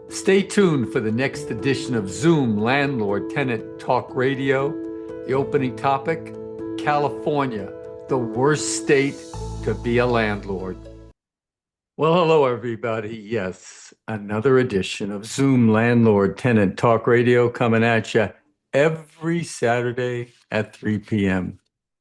Stay tuned for the next edition of Zoom Landlord Tenant Talk Radio. The opening topic, California, the worst state to be a landlord. Well, hello, everybody. Yes, another edition of Zoom Landlord Tenant Talk Radio coming at you every Saturday at 3 p.m.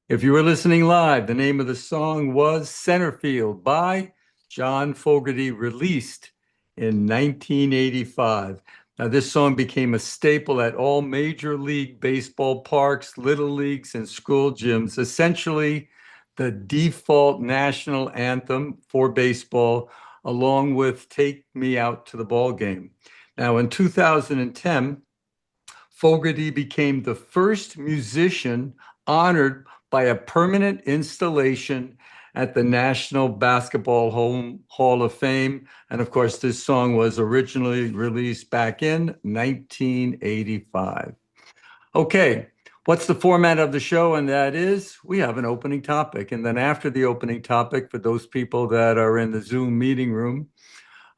If you were listening live, the name of the song was Centerfield by John Fogerty, released in 1985. Now, this song became a staple at all Major League Baseball parks, little leagues, and school gyms, essentially the default national anthem for baseball, along with Take Me Out to the Ball Game. Now, in 2010, Fogerty became the first musician honored by a permanent installation at the National Basketball Hall of Fame. And of course, this song was originally released back in 1985. Okay, what's the format of the show? And that is, we have an opening topic. And then after the opening topic, for those people that are in the Zoom meeting room,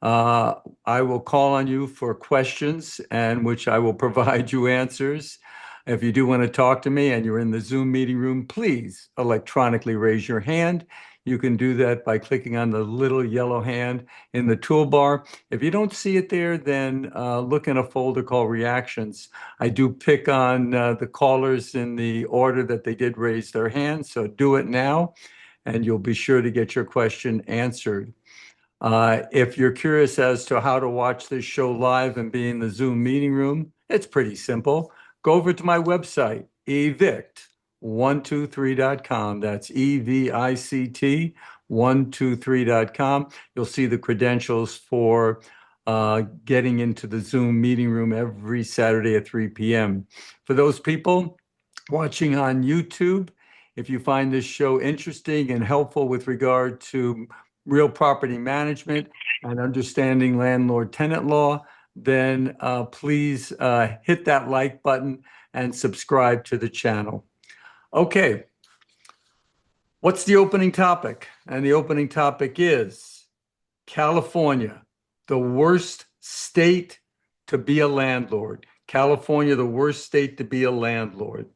I will call on you for questions and which I will provide you answers. If you do want to talk to me and you're in the Zoom meeting room, please electronically raise your hand. You can do that by clicking on the little yellow hand in the toolbar. If you don't see it there, then look in a folder called Reactions. I do pick on the callers in the order that they did raise their hand, so do it now, and you'll be sure to get your question answered. If you're curious as to how to watch this show live and be in the Zoom meeting room, it's pretty simple. Go over to my website, evict123.com. That's EVICT 123.com. You'll see the credentials for getting into the Zoom meeting room every Saturday at 3 p.m. For those people watching on YouTube, if you find this show interesting and helpful with regard to real property management and understanding landlord-tenant law, then please hit that like button and subscribe to the channel. Okay, what's the opening topic? And the opening topic is California, the worst state to be a landlord. California, the worst state to be a landlord.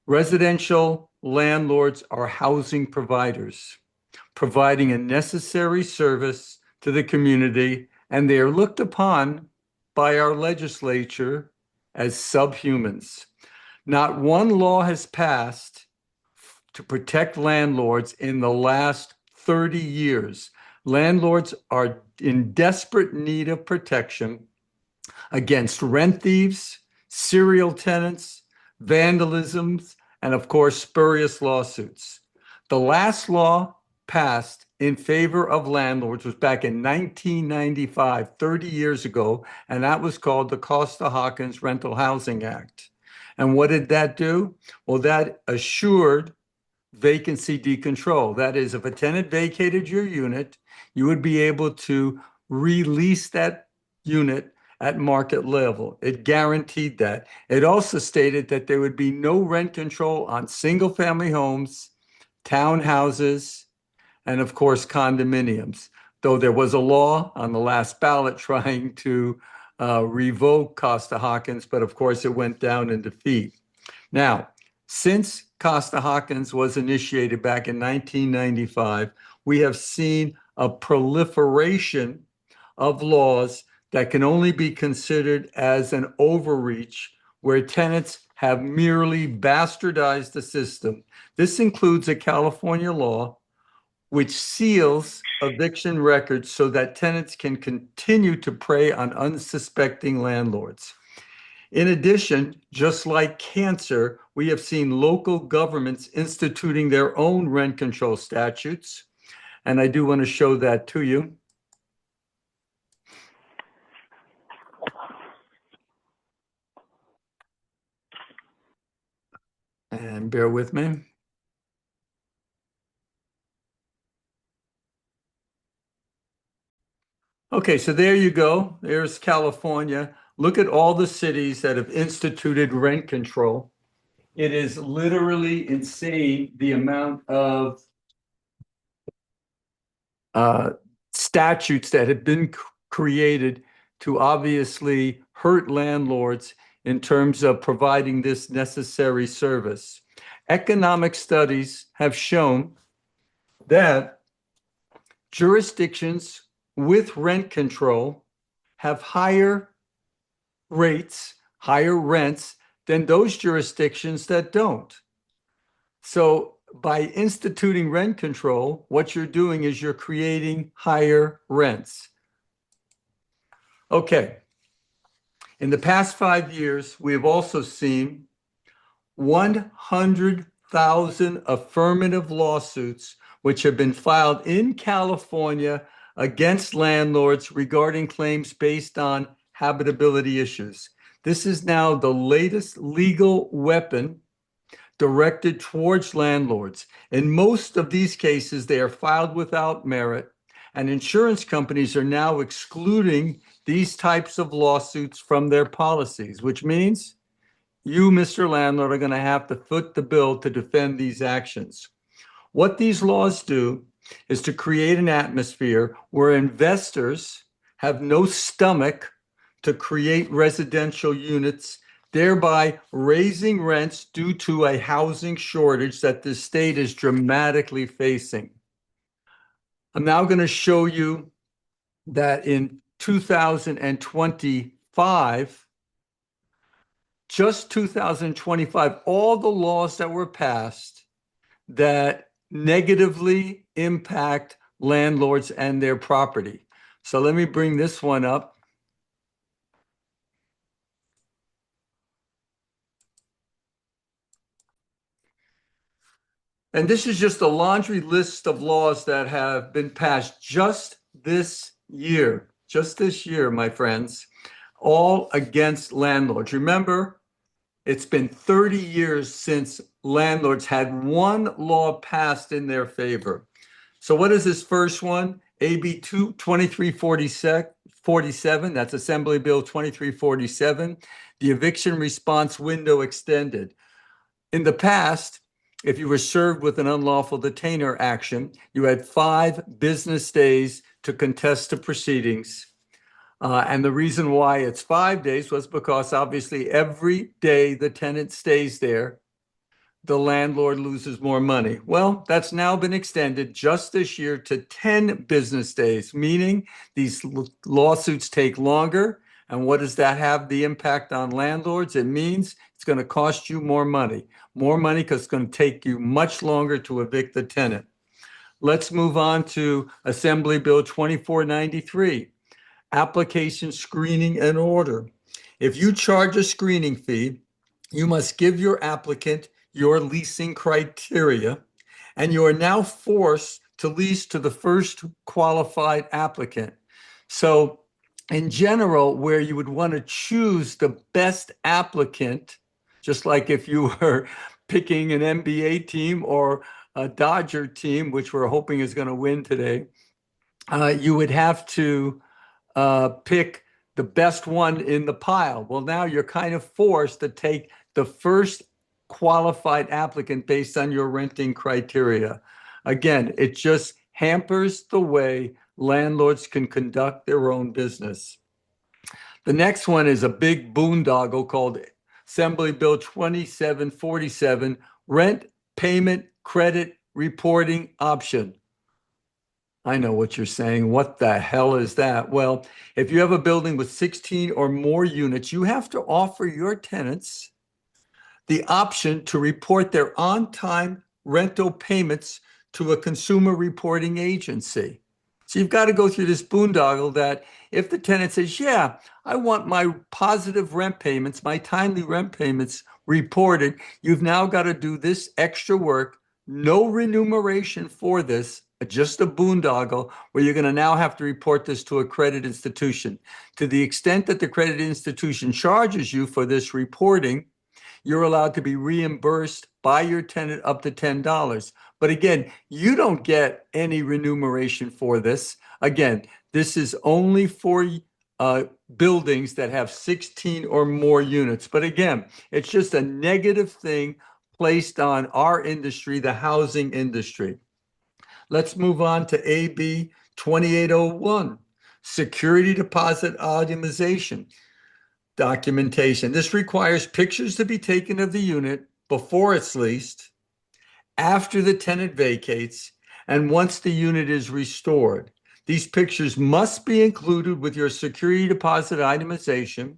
Residential landlords are housing providers, providing a necessary service to the community, and they are looked upon by our legislature as subhumans. Not one law has passed to protect landlords in the last 30 years. Landlords are in desperate need of protection against rent thieves, serial tenants, vandalisms, and of course, spurious lawsuits. The last law passed in favor of landlords was back in 1995, 30 years ago, and that was called the Costa-Hawkins Rental Housing Act. And what did that do? Well, that assured vacancy decontrol. That is, if a tenant vacated your unit, you would be able to release that unit at market level. It guaranteed that. It also stated that there would be no rent control on single-family homes, townhouses, and of course, condominiums. Though there was a law on the last ballot trying to revoke Costa-Hawkins, but of course, it went down in defeat. Now, since Costa-Hawkins was initiated back in 1995, we have seen a proliferation of laws that can only be considered as an overreach, where tenants have merely bastardized the system. This includes a California law which seals eviction records so that tenants can continue to prey on unsuspecting landlords. In addition, just like cancer, we have seen local governments instituting their own rent control statutes. And I do want to show that to you. And bear with me. Okay, so there you go. There's California. Look at all the cities that have instituted rent control. It is literally insane the amount of statutes that have been created to obviously hurt landlords in terms of providing this necessary service. Economic studies have shown that jurisdictions with rent control have higher rates, higher rents than those jurisdictions that don't. So by instituting rent control, what you're doing is you're creating higher rents. Okay. In the past 5 years, we have also seen 100,000 affirmative lawsuits which have been filed in California against landlords regarding claims based on habitability issues. This is now the latest legal weapon directed towards landlords. In most of these cases, they are filed without merit, and insurance companies are now excluding these types of lawsuits from their policies, which means you, Mr. Landlord, are going to have to foot the bill to defend these actions. What these laws do is to create an atmosphere where investors have no stomach to create residential units, thereby raising rents due to a housing shortage that the state is dramatically facing. I'm now going to show you that in 2025, just 2025, all the laws that were passed that negatively impact landlords and their property. So let me bring this one up. And this is just a laundry list of laws that have been passed just this year, my friends, all against landlords. Remember, it's been 30 years since landlords had one law passed in their favor. So what is this first one? AB 2347, that's Assembly Bill 2347, the eviction response window extended. In the past, if you were served with an unlawful detainer action, you had 5 business days to contest the proceedings. And the reason why it's 5 days was because obviously every day the tenant stays there, the landlord loses more money. Well, that's now been extended just this year to 10 business days, meaning these lawsuits take longer. And what does that have the impact on landlords? It means it's going to cost you more money because it's going to take you much longer to evict the tenant. Let's move on to Assembly Bill 2493, application screening and order. If you charge a screening fee, you must give your applicant your leasing criteria, and you are now forced to lease to the first qualified applicant. So in general, where you would want to choose the best applicant, just like if you were picking an NBA team or a Dodger team, which we're hoping is going to win today, you would have to pick the best one in the pile. Well, now you're kind of forced to take the first qualified applicant based on your renting criteria. Again, it just hampers the way landlords can conduct their own business. The next one is a big boondoggle called Assembly Bill 2747, Rent Payment Credit Reporting Option. I know what you're saying. What the hell is that? Well, if you have a building with 16 or more units, you have to offer your tenants the option to report their on-time rental payments to a consumer reporting agency. So you've got to go through this boondoggle that if the tenant says, yeah, I want my positive rent payments, my timely rent payments reported, you've now got to do this extra work, no remuneration for this, just a boondoggle where you're going to now have to report this to a credit institution. To the extent that the credit institution charges you for this reporting, you're allowed to be reimbursed by your tenant up to $10. But again, you don't get any remuneration for this. Again, this is only for buildings that have 16 or more units. But again, it's just a negative thing placed on our industry, the housing industry. Let's move on to AB 2801, security deposit itemization documentation. This requires pictures to be taken of the unit before it's leased, after the tenant vacates, and once the unit is restored. These pictures must be included with your security deposit itemization,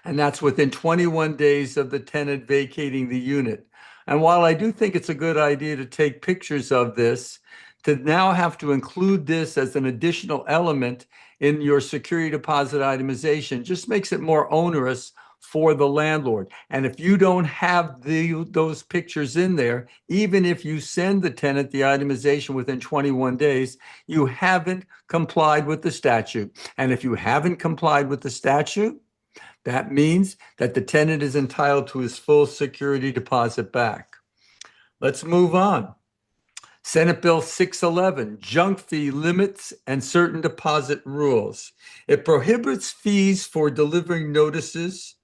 and that's within 21 days of the tenant vacating the unit. And while I do think it's a good idea to take pictures of this, to now have to include this as an additional element in your security deposit itemization just makes it more onerous for the landlord. And if you don't have those pictures in there, even if you send the tenant the itemization within 21 days, you haven't complied with the statute. And if you haven't complied with the statute, that means that the tenant is entitled to his full security deposit back. Let's move on. Senate Bill 611, junk fee limits and certain deposit rules. It prohibits fees for delivering notices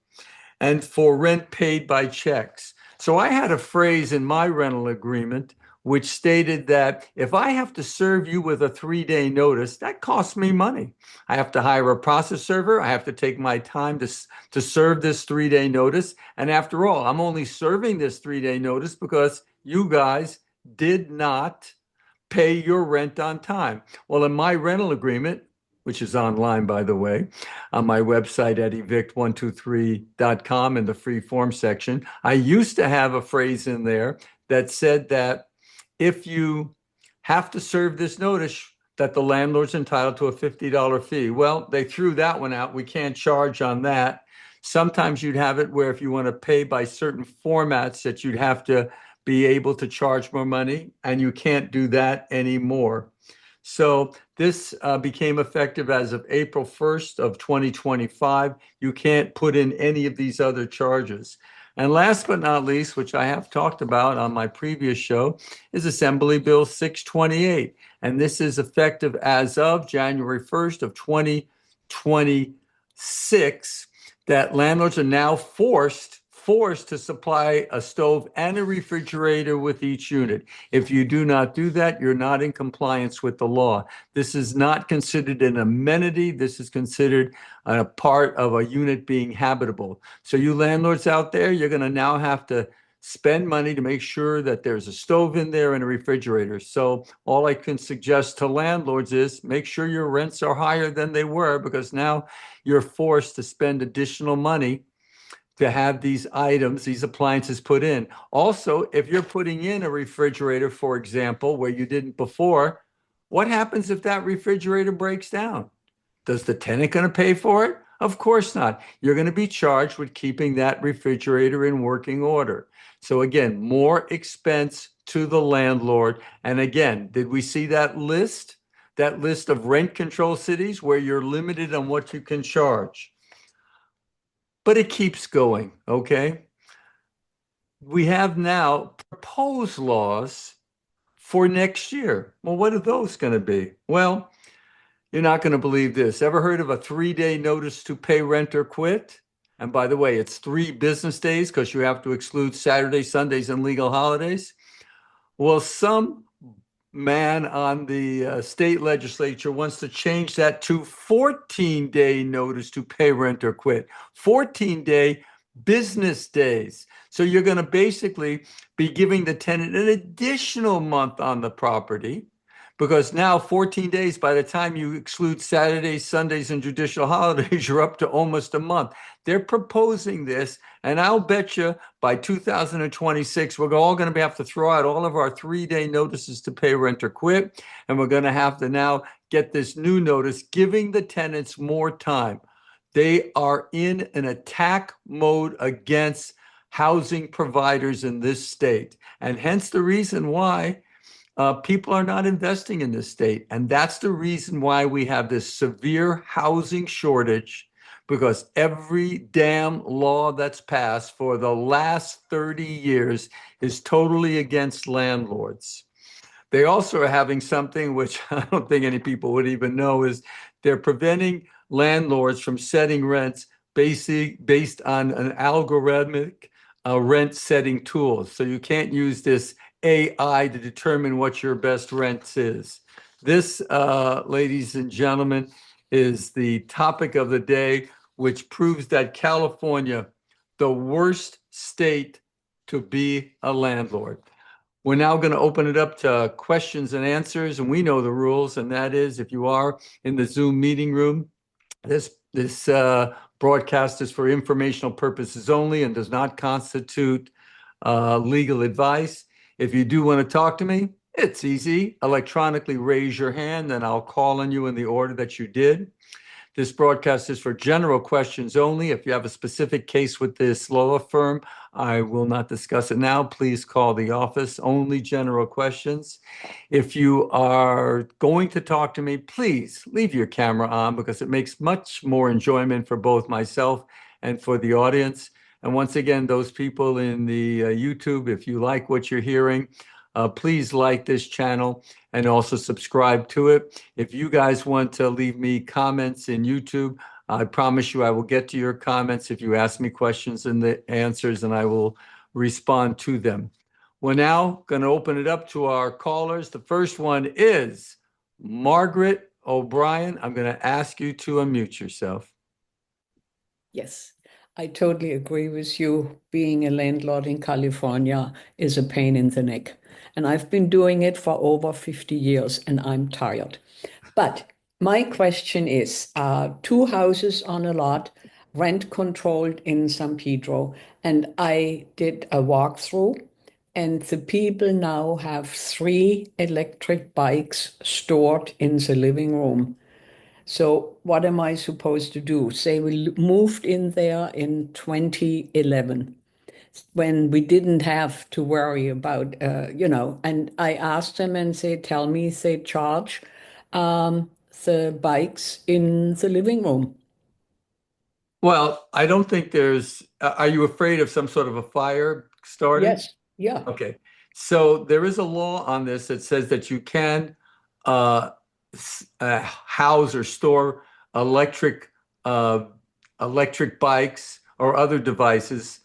and for rent paid by checks. So I had a phrase in my rental agreement which stated that if I have to serve you with a 3-day notice, that costs me money. I have to hire a process server. I have to take my time to serve this 3-day notice. And after all, I'm only serving this 3-day notice because you guys did not pay your rent on time. Well, in my rental agreement, which is online, by the way, on my website at evict123.com in the free form section, I used to have a phrase in there that said that if you have to serve this notice, that the landlord's entitled to a $50 fee. Well, they threw that one out. We can't charge on that. Sometimes you'd have it where if you want to pay by certain formats that you'd have to be able to charge more money, and you can't do that anymore. So this became effective as of April 1st of 2025. You can't put in any of these other charges. And last but not least, which I have talked about on my previous show, is Assembly Bill 628. And this is effective as of January 1st of 2026, that landlords are now forced to supply a stove and a refrigerator with each unit. If you do not do that, you're not in compliance with the law. This is not considered an amenity. This is considered a part of a unit being habitable. So you landlords out there, you're going to now have to spend money to make sure that there's a stove in there and a refrigerator. So all I can suggest to landlords is make sure your rents are higher than they were, because now you're forced to spend additional money to have these items, these appliances put in. Also, if you're putting in a refrigerator, for example, where you didn't before, what happens if that refrigerator breaks down? Does the tenant going to pay for it? Of course not. You're going to be charged with keeping that refrigerator in working order. So again, more expense to the landlord. And again, did we see that list? That list of rent control cities where you're limited on what you can charge. But it keeps going, okay? We have now proposed laws for next year. Well, what are those going to be? Well, you're not going to believe this. Ever heard of a 3-day notice to pay rent or quit? And by the way, it's 3 business days because you have to exclude Saturdays, Sundays, and legal holidays. Well, some man on the state legislature wants to change that to 14-day notice to pay rent or quit. 14-day business days. So you're going to basically be giving the tenant an additional month on the property, because now 14 days, by the time you exclude Saturdays, Sundays, and judicial holidays, you're up to almost a month. They're proposing this, and I'll bet you by 2026, we're all going to have to throw out all of our 3-day notices to pay rent or quit, and we're going to have to now get this new notice, giving the tenants more time. They are in an attack mode against housing providers in this state, and hence the reason why people are not investing in this state. And that's the reason why we have this severe housing shortage, because every damn law that's passed for the last 30 years is totally against landlords. They also are having something which I don't think any people would even know, is they're preventing landlords from setting rents based on an algorithmic rent setting tool. So you can't use this AI to determine what your best rent is. This, ladies and gentlemen, is the topic of the day, which proves that California, the worst state to be a landlord. We're now going to open it up to questions and answers, and we know the rules, and that is if you are in the Zoom meeting room, this broadcast is for informational purposes only and does not constitute legal advice. If you do want to talk to me, it's easy. Electronically raise your hand, then I'll call on you in the order that you did. This broadcast is for general questions only. If you have a specific case with this law firm, I will not discuss it now. Please call the office. Only general questions. If you are going to talk to me, please leave your camera on because it makes much more enjoyment for both myself and for the audience. And once again, those people in the YouTube, if you like what you're hearing, please like this channel and also subscribe to it. If you guys want to leave me comments in YouTube, I promise you I will get to your comments if you ask me questions and the answers, and I will respond to them. We're now going to open it up to our callers. The first one is Margaret O'Brien. I'm going to ask you to unmute yourself. Yes, I totally agree with you. Being a landlord in California is a pain in the neck. And I've been doing it for over 50 years and I'm tired. But my question is, two houses on a lot, rent controlled in San Pedro, and I did a walkthrough, and the people now have 3 electric bikes stored in the living room. So what am I supposed to do? Say we moved in there in 2011 when we didn't have to worry about, and I asked them and they tell me they charge the bikes in the living room. Well, I don't think are you afraid of some sort of a fire starting? Yes, yeah, Okay. So there is a law on this that says that you can uh, house or store electric uh, electric bikes or other devices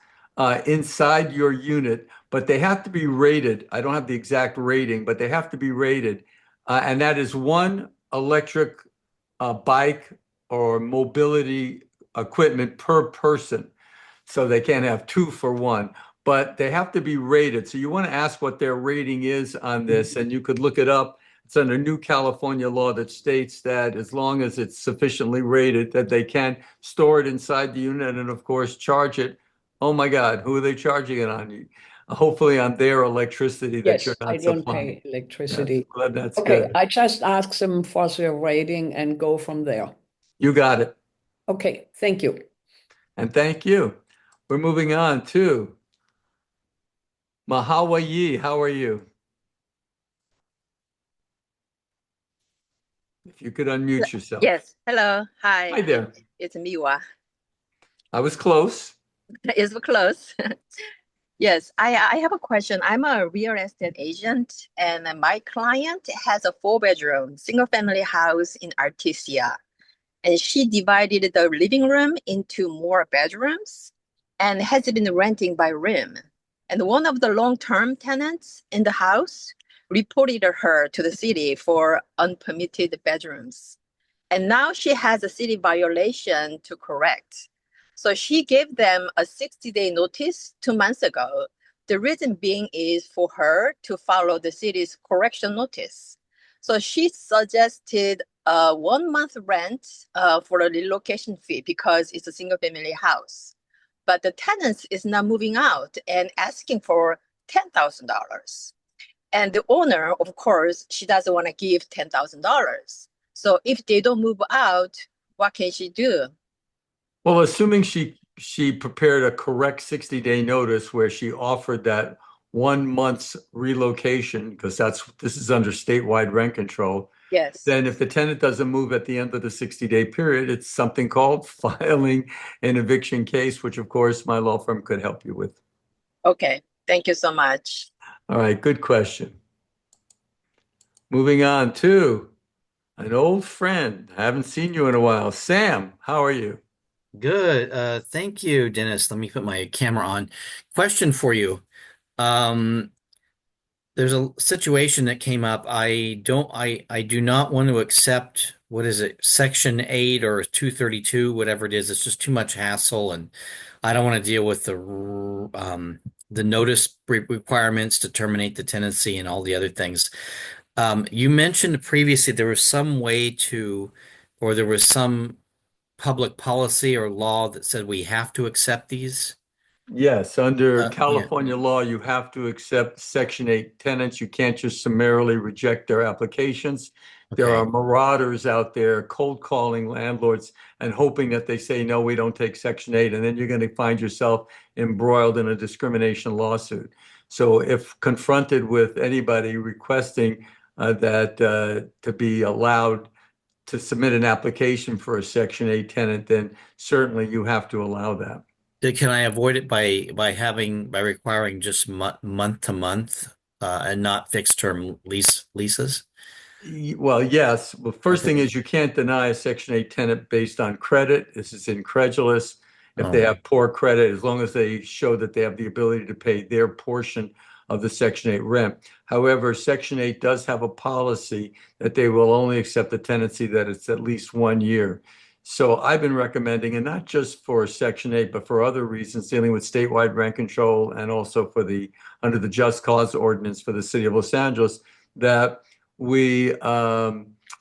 inside your unit, but they have to be rated. I don't have the exact rating, but they have to be rated, and that is one electric bike or mobility equipment per person. So they can't have two for one, but they have to be rated. So you want to ask what their rating is on this, and you could look it up. It's under new California law that states that as long as it's sufficiently rated, that they can store it inside the unit and, of course, charge it. Oh my God, who are they charging it on? Hopefully on their electricity that you're yes, I not don't supplying. pay Yes, electricity. well, that's Okay, good. I just ask them for their rating and go from there. You got it. Okay, thank you. And thank you. We're moving on to Mahawayi. How are you? If you could unmute yourself. Yes. Hello. Hi. Hi there. It's Miwa. I was close. It's close. Yes, I have a question. I'm a real estate agent, and my client has a 4-bedroom single family house in Artesia. And she divided the living room into more bedrooms and has been renting by room. And one of the long-term tenants in the house reported her to the city for unpermitted bedrooms. And now she has a city violation to correct. So she gave them a 60-day notice 2 months ago. The reason being is for her to follow the city's correction notice. So she suggested a 1 month rent for a relocation fee because it's a single family house. But the tenant is not moving out and asking for $10,000. And the owner, of course, she doesn't want to give $10,000. So if they don't move out, what can she do? Well, assuming she prepared a correct 60-day notice where she offered that 1 month's relocation, because this is under statewide rent control, Yes. then if the tenant doesn't move at the end of the 60-day period, it's something called filing an eviction case, which of course my law firm could help you with. Okay. Thank you so much. All right, good question. Moving on to an old friend. I haven't seen you in a while. Sam, how are you? Good. Thank you, Dennis. Let me put my camera on. Question for you. Um, There's a situation that came up. I do not want to accept, what is it, Section 8 or 232, whatever it is. It's just too much hassle, and I don't want to deal with the notice requirements to terminate the tenancy and all the other things. You mentioned previously there was some way to, or there was some public policy or law that said we have to accept these. Yes, under Yeah. California law, you have to accept Section 8 tenants. You can't just summarily reject their applications. There are Okay. marauders out there cold calling landlords and hoping that they say, no, we don't take Section 8. And then you're going to find yourself embroiled in a discrimination lawsuit. So if confronted with anybody requesting to be allowed to submit an application for a Section 8 tenant, then certainly you have to allow that. Can I avoid it by requiring just month to month and not fixed term leases? Well, yes. Well, first thing Okay. is you can't deny a Section 8 tenant based on credit. This is incredulous. If they Oh, have poor credit, as long as they show that they have the ability to pay their portion of the Section 8 rent. However, Section 8 does have a policy that they will only accept a tenancy that it's at least 1 year. So I've been recommending, and not just for Section 8, but for other reasons dealing with statewide rent control and also for under the Just Cause ordinance for the city of Los Angeles, that we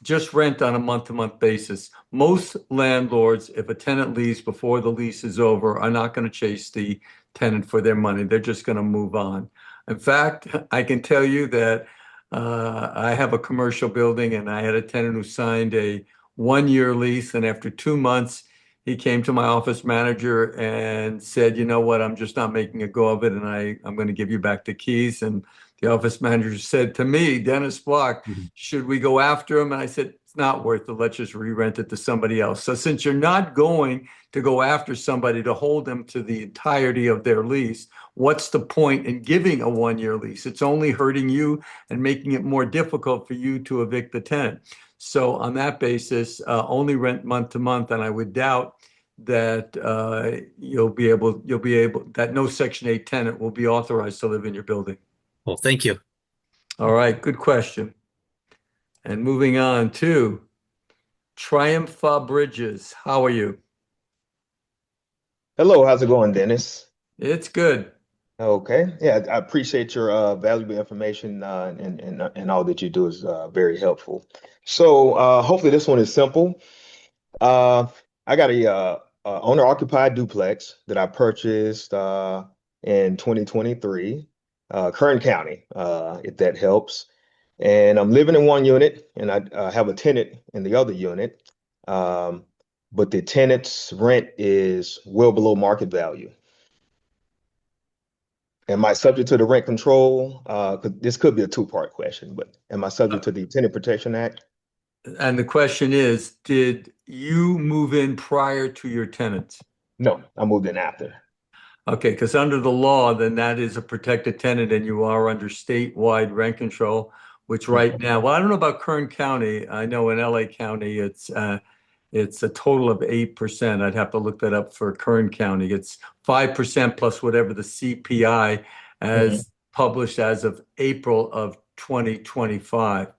just rent on a month-to-month basis. Most landlords, if a tenant leaves before the lease is over, are not going to chase the tenant for their money. They're just going to move on. In fact, I can tell you that I have a commercial building and I had a tenant who signed a 1 year lease, and after 2 months, he came to my office manager and said, you know what, I'm just not making a go of it, and I'm going to give you back the keys. And the office manager said to me, Dennis Block, mhm. should we go after him? And I said, it's not worth it. Let's just re-rent it to somebody else. So since you're not going to go after somebody to hold them to the entirety of their lease, what's the point in giving a 1 year lease? It's only hurting you and making it more difficult for you to evict the tenant. So on that basis, only rent month to month, and I would doubt that that no Section 8 tenant will be authorized to live in your building. Well, thank you. All right, good question. And moving on to Triumph Bridges. How are you? Hello, how's it going, Dennis? It's good. Okay, yeah, I appreciate your valuable information and all that you do is very helpful. So hopefully this one is simple. Uh, I got a owner-occupied duplex that I purchased in 2023, Kern County, if that helps. And I'm living in one unit, and I have a tenant in the other unit. Um, but the tenant's rent is well below market value. Am I subject to the rent control? 'Cause this could be a two-part question, but am I subject to the Tenant Protection Act? And the question is, did you move in prior to your tenants? No, I moved in after. Okay, because under the law, then that is a protected tenant and you are under statewide rent control, which right Mhm. now, well, I don't know about Kern County. I know in LA County, it's a total of 8%. I'd have to look that up for Kern County. It's 5% plus whatever the CPI Mhm. as published as of April of 2025.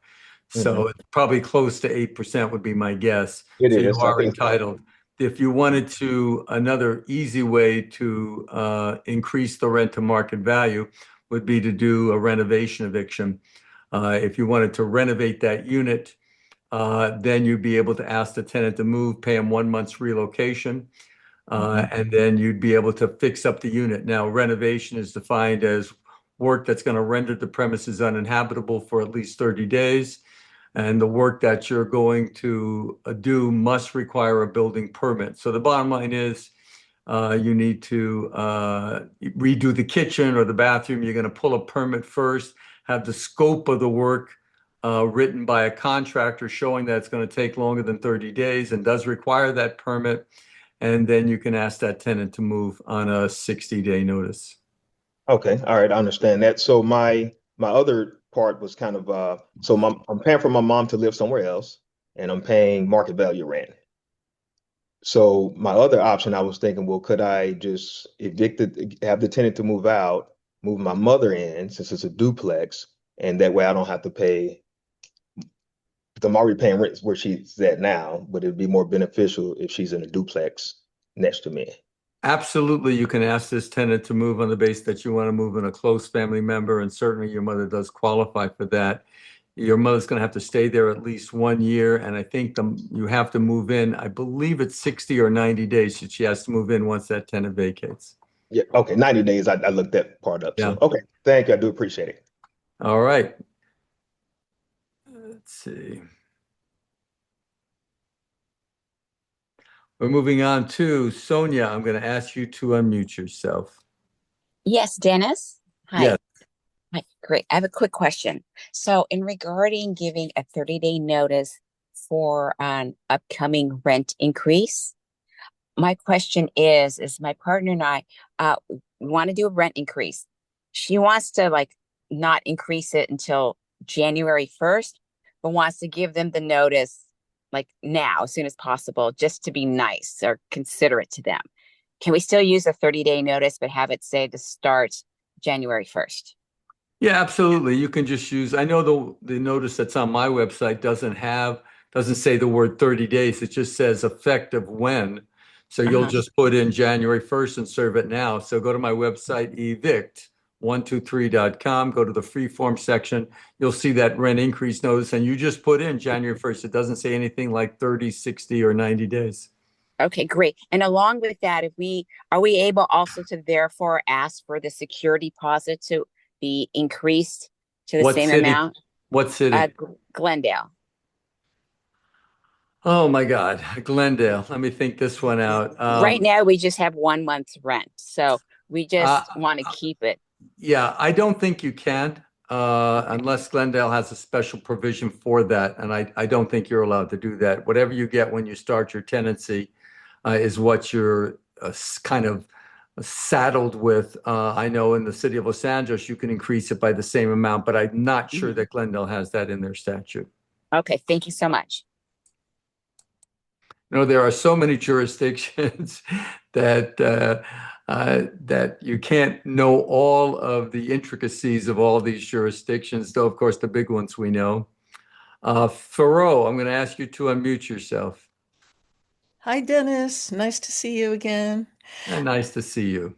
So Mhm. it's probably close to 8% would be my guess. It So you is. I are think so. entitled. If you wanted to, another easy way to increase the rent to market value would be to do a renovation eviction. If you wanted to renovate that unit, then you'd be able to ask the tenant to move, pay them 1 month's relocation, Mhm. and then you'd be able to fix up the unit. Now, renovation is defined as work that's going to render the premises uninhabitable for at least 30 days. And the work that you're going to do must require a building permit. So the bottom line is you need to redo the kitchen or the bathroom. You're going to pull a permit first, have the scope of the work written by a contractor showing that it's going to take longer than 30 days and does require that permit. And then you can ask that tenant to move on a 60-day notice. Okay. All right. I understand that. So my other part was kind of I'm paying for my mom to live somewhere else, and I'm paying market value rent. So my other option, I was thinking, well, could I just have the tenant to move out, move my mother in since it's a duplex, And that way I don't have to pay, because I'm already paying rent where she's at now, but it'd be more beneficial if she's in a duplex next to me. Absolutely, you can ask this tenant to move on the basis that you want to move in a close family member, and certainly your mother does qualify for that. Your mother's going to have to stay there at least 1 year, and I think you have to move in. I believe it's 60 or 90 days that she has to move in once that tenant vacates. Yeah, okay, 90 days. I looked that part up. Yeah. So, okay, thank you. I do appreciate it. All right. Let's see. We're moving on to Sonia. I'm going to ask you to unmute yourself. Yes, Dennis. Hi. Yes. Hi. Great. I have a quick question. So, in regarding giving a 30-day notice for an upcoming rent increase, my question is my partner and I want to do a rent increase. She wants to not increase it until January 1st, but wants to give them the notice now, as soon as possible, just to be nice or considerate to them. Can we still use a 30-day notice, but have it say to start January 1st? Yeah, absolutely. You can just use, I know the notice that's on my website doesn't say the word 30 days. It just says effective when. So you'll just put in January 1st and serve it now. So go to my website, evict123.com, go to the free form section. You'll see that rent increase notice, and you just put in January 1st. It doesn't say anything like 30, 60, or 90 days. Okay, great. And along with that, are we able also to therefore ask for the security deposit to be increased to the What same city? amount? What city? Glendale. Oh my God, Glendale. Let me think this one out. Right now, we just have 1 month's rent, so we Uh, just want to keep it. yeah, I don't think you can, unless Glendale has a special provision for that, and I don't think you're allowed to do that. Whatever you get when you start your tenancy is what you're kind of saddled with. I know in the city of Los Angeles, you can increase it by the same amount, but I'm not sure that Glendale has that in their statute. Okay, thank you so much. You know, there are so many jurisdictions that that you can't know all of the intricacies of all these jurisdictions, though, of course, the big ones we know. Thoreau, I'm going to ask you to unmute yourself. Hi, Dennis. Nice to see you again. Nice to see you.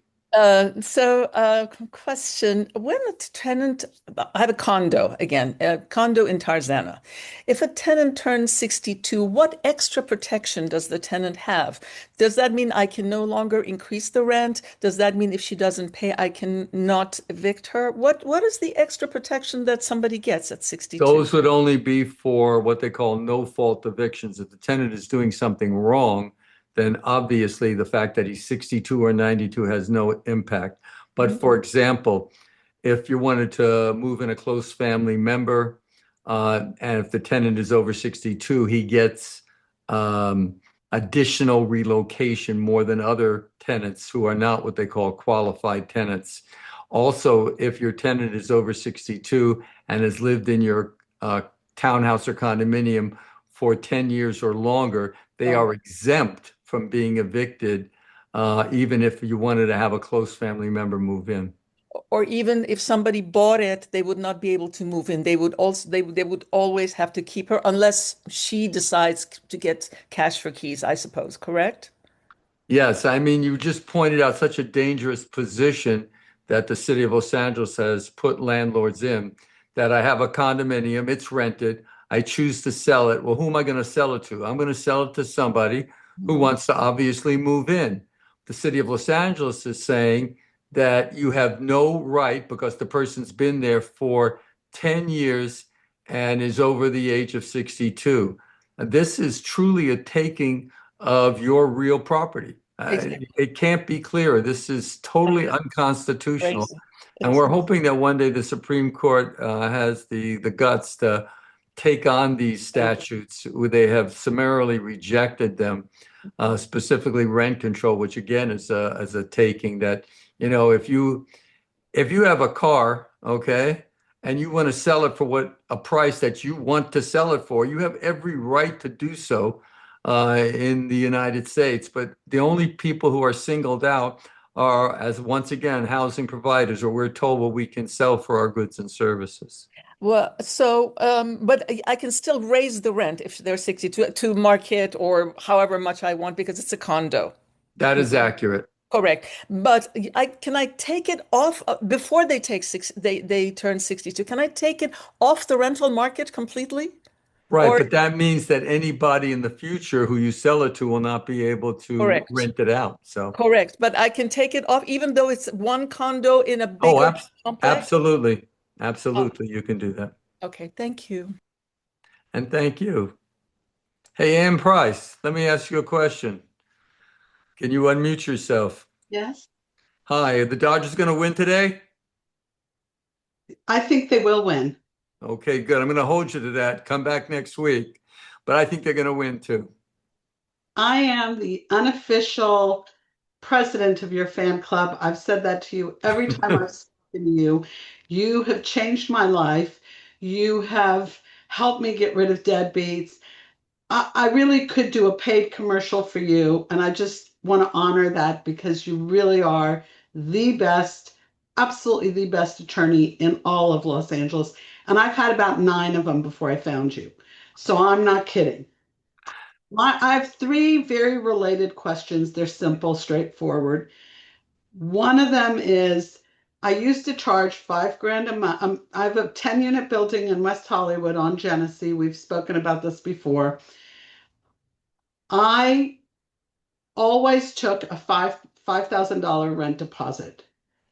Question, when a tenant, I have a condo again, a condo in Tarzana. If a tenant turns 62, what extra protection does the tenant have? Does that mean I can no longer increase the rent? Does that mean if she doesn't pay, I can not evict her? What is the extra protection that somebody gets at 62? Those would only be for what they call no-fault evictions. If the tenant is doing something wrong, then obviously the fact that he's 62 or 92 has no impact. But for example, if you wanted to move in a close family member, and if the tenant is over 62, he gets additional relocation more than other tenants who are not what they call qualified tenants. Also, if your tenant is over 62 and has lived in your townhouse or condominium for 10 years or longer, they are exempt from being evicted, even if you wanted to have a close family member move in. Or even if somebody bought it, they would not be able to move in. They would always have to keep her unless she decides to get cash for keys, I suppose, correct? Yes, I mean, you just pointed out such a dangerous position that the city of Los Angeles has put landlords in, that I have a condominium, it's rented, I choose to sell it. Well, who am I going to sell it to? I'm going to sell it to somebody who wants to obviously move in. The city of Los Angeles is saying that you have no right because the person's been there for 10 years and is over the age of 62. And this is truly a taking of your real property. It can't be clearer. This is totally unconstitutional. And we're hoping that one day the Supreme Court has the guts to take on these statutes. They have summarily rejected them, specifically rent control, which again is a taking that, you know, if you have a car, okay, and you want to sell it for what a price that you want to sell it for, you have every right to do so in the United States. But the only people who are singled out are, as once again, housing providers, or we're told what we can sell for our goods and services. Well, but I can still raise the rent if they're 62 to market or however much I want because it's a condo. That is accurate. Correct. But can I take it off before they turn 62? Can I take it off the rental market completely? Right, Or but that means that anybody in the future who you sell it to will not be able to correct. rent it out. So, Correct. But I can take it off even though it's one condo in a oh, bigger complex? absolutely. Oh, Absolutely, you can do that. okay. Thank you. And thank you. Hey, Ann Price, let me ask you a question. Can you unmute yourself? Yes, Hi, are the Dodgers going to win today? I think they will win. Okay, good. I'm going to hold you to that. Come back next week. But I think they're going to win too. I am the unofficial president of your fan club. I've said that to you every time I've spoken to you. You have changed my life. You have helped me get rid of deadbeats. I really could do a paid commercial for you, and I just want to honor that because you really are the best, absolutely the best attorney in all of Los Angeles. And I've had about 9 of them before I found you. So I'm not kidding. I have 3 very related questions. They're simple, straightforward. One of them is I used to charge 5 grand a month. I have a 10-unit building in West Hollywood on Genesee. We've spoken about this before. I always took a $5,000 rent deposit.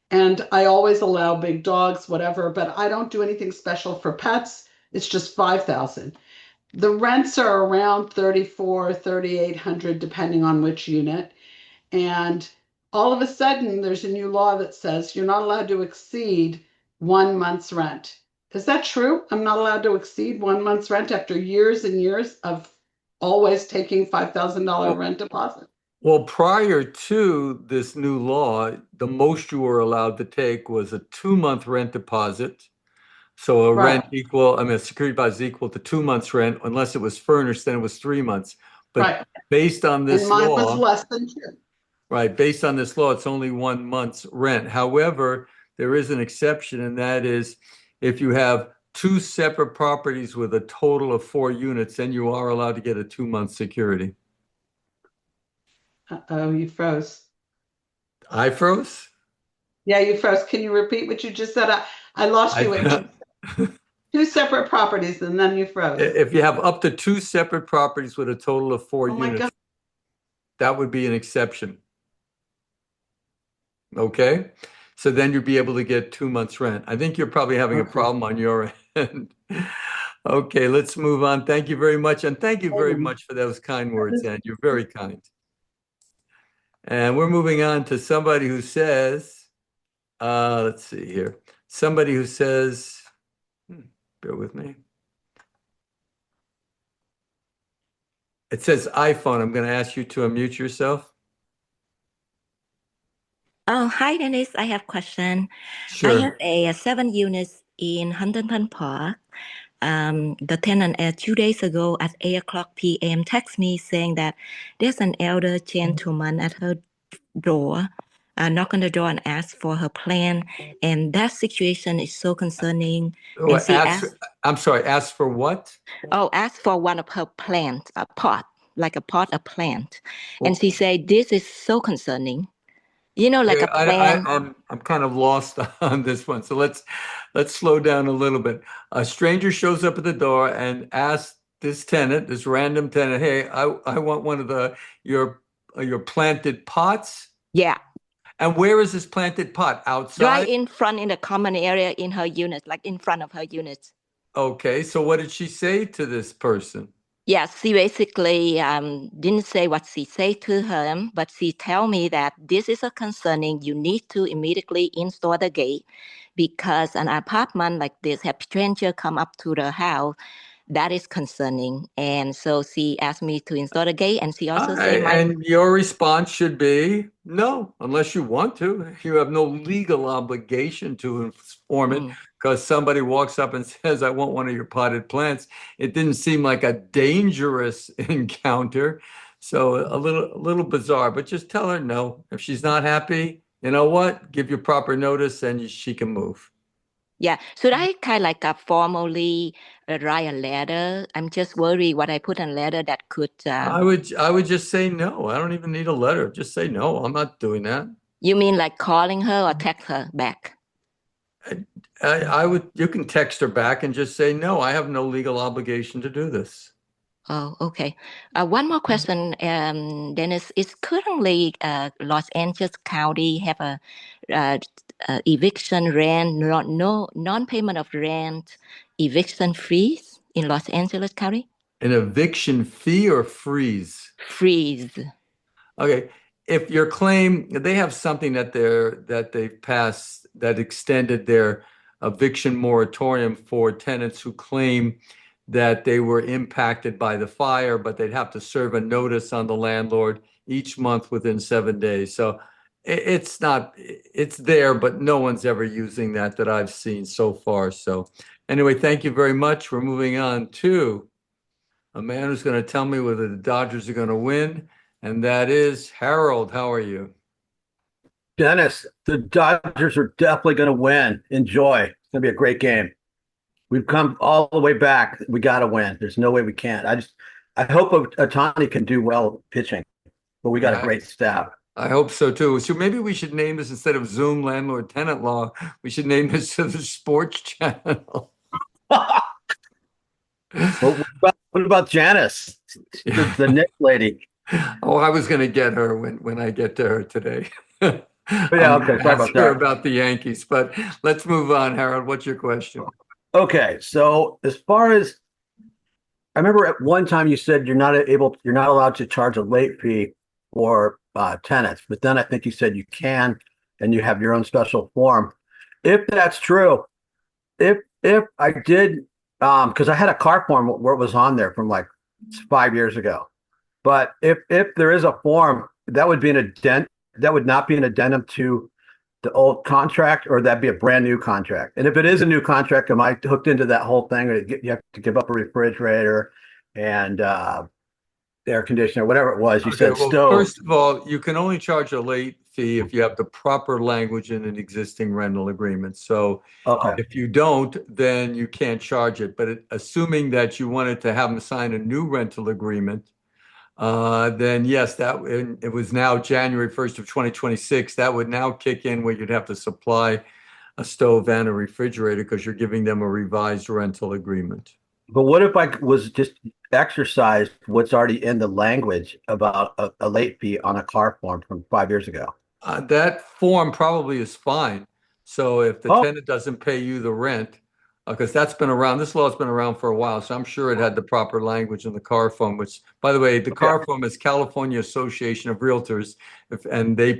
And I always allow big dogs, whatever, but I don't do anything special for pets. It's just 5,000. The rents are around 34, 3,800, depending on which unit. And all of a sudden, there's a new law that says you're not allowed to exceed 1 month's rent. Is that true? I'm not allowed to exceed 1 month's rent after years and years of always taking $5,000 rent deposit. Well, prior to this new law, the most you were allowed to take was a 2-month rent deposit. So a Right, a security deposit equal to 2 months rent, unless it was furnished, then it was 3 months. But right. based on And this mine was law, less than 2. right, based on this law, it's only 1 month's rent. However, there is an exception, and that is if you have 2 separate properties with a total of 4 units, then you are allowed to get a 2-month security. Uh-oh, you froze. I froze? Yeah, you froze. Can you repeat what you just said? I lost you at I, 2 separate properties and then you froze. if you have up to 2 separate properties with a total of four Oh my units, God. that would be an exception. Okay? So then you'd be able to get 2 months rent. I think you're probably having a Okay. problem on your end. Okay, let's move on. Thank you very much. And thank you very much for those kind words, Ann. You're very kind. And we're moving on to somebody who says, let's see here. Somebody who says, bear with me. It says iPhone. I'm going to ask you to unmute yourself. Oh, hi, Dennis. I have question. I Sure. have a 7 units in Huntington Park. The tenant 2 days ago at 8 o'clock p.m. text me saying that there's an elder gentleman at her door, knock on the door and ask for her plan. And that situation is so concerning. And Well, she asked, I'm sorry, ask for what? ask for one of her plants, a pot, like a pot, a plant. And Well, she said, this is so concerning. You know, like a plant. I'm kind of lost on this one. So let's slow down a little bit. A stranger shows up at the door and asks this tenant, this random tenant, "Hey, I want one of your planted pots." Yeah. And where is this planted pot? Right Outside? in front in the common area in her unit, like in front of her unit. Okay, so what did she say to this person? Yeah, she basically didn't say what she said to him, but she tell me that this is a concerning. You need to immediately install the gate because an apartment like this have stranger come up to the house. That is concerning. And so she asked me to install the gate, and she also said And your response should be no, unless you want to. You have no legal obligation to inform it because somebody walks up and says, "I want one of your potted plants." It didn't seem like a dangerous encounter. So a little bizarre, but just tell her no. If she's not happy, you know what? Give you proper notice and she can move. Yeah. Should I kind of like formally write a letter? I'm just worried what I put in a letter that could. I would just say no. I don't even need a letter. Just say no. I'm not doing that. You mean like calling her or text her back? I would, you can text her back and just say, no, I have no legal obligation to do this. Oh, okay. One more question, Dennis. Is currently Los Angeles County have a uh, eviction rent, no non-payment of rent, eviction freeze in Los Angeles County? An eviction fee or freeze? Freeze. Okay. If your claim, they have something that they've passed that extended their eviction moratorium for tenants who claim that they were impacted by the fire, but they'd have to serve a notice on the landlord each month within 7 days. So it's not, it's there, but no one's ever using that I've seen so far. So anyway, thank you very much. We're moving on to a man who's going to tell me whether the Dodgers are going to win, and that is Harold. How are you? Dennis, the Dodgers are definitely going to win. Enjoy. It's going to be a great game. We've come all the way back. We got to win. There's no way we can't. I hope Otani can do well pitching, but we got a great staff. I hope so too. So maybe we should name this, instead of Zoom landlord tenant law, we should name this to the sports channel. What about Janice, the Knicks lady? Oh, I was going to get her when I get to her today. Yeah, okay. Sorry about that. About the Yankees, but let's move on. Harold, what's your question? Okay, so as far as I remember, at one time you said you're not allowed to charge a late fee for tenants, but then I think you said you can, and you have your own special form. If that's true, if I did, because I had a car form where it was on there from like 5 years ago, but if there is a form, that would be that would not be an addendum to the old contract, or that'd be a brand new contract. And if it is a new contract, am I hooked into that whole thing? Or you have to give up a refrigerator and air conditioner, whatever it was. You said stove. First of all, you can only charge a late fee if you have the proper language in an existing rental agreement. So if you don't, then you can't charge it. But assuming that you wanted to have them sign a new rental agreement, then yes, it was now January 1st of 2026. That would now kick in, where you'd have to supply a stove and a refrigerator because you're giving them a revised rental agreement. But what if I was just exercised what's already in the language about a late fee on a car form from 5 years ago? That form probably is fine. So if the tenant doesn't pay you the rent, because that's been around, this law's been around for a while, so I'm sure it had the proper language in the car form, which, by the way, the car form is California Association of Realtors, and they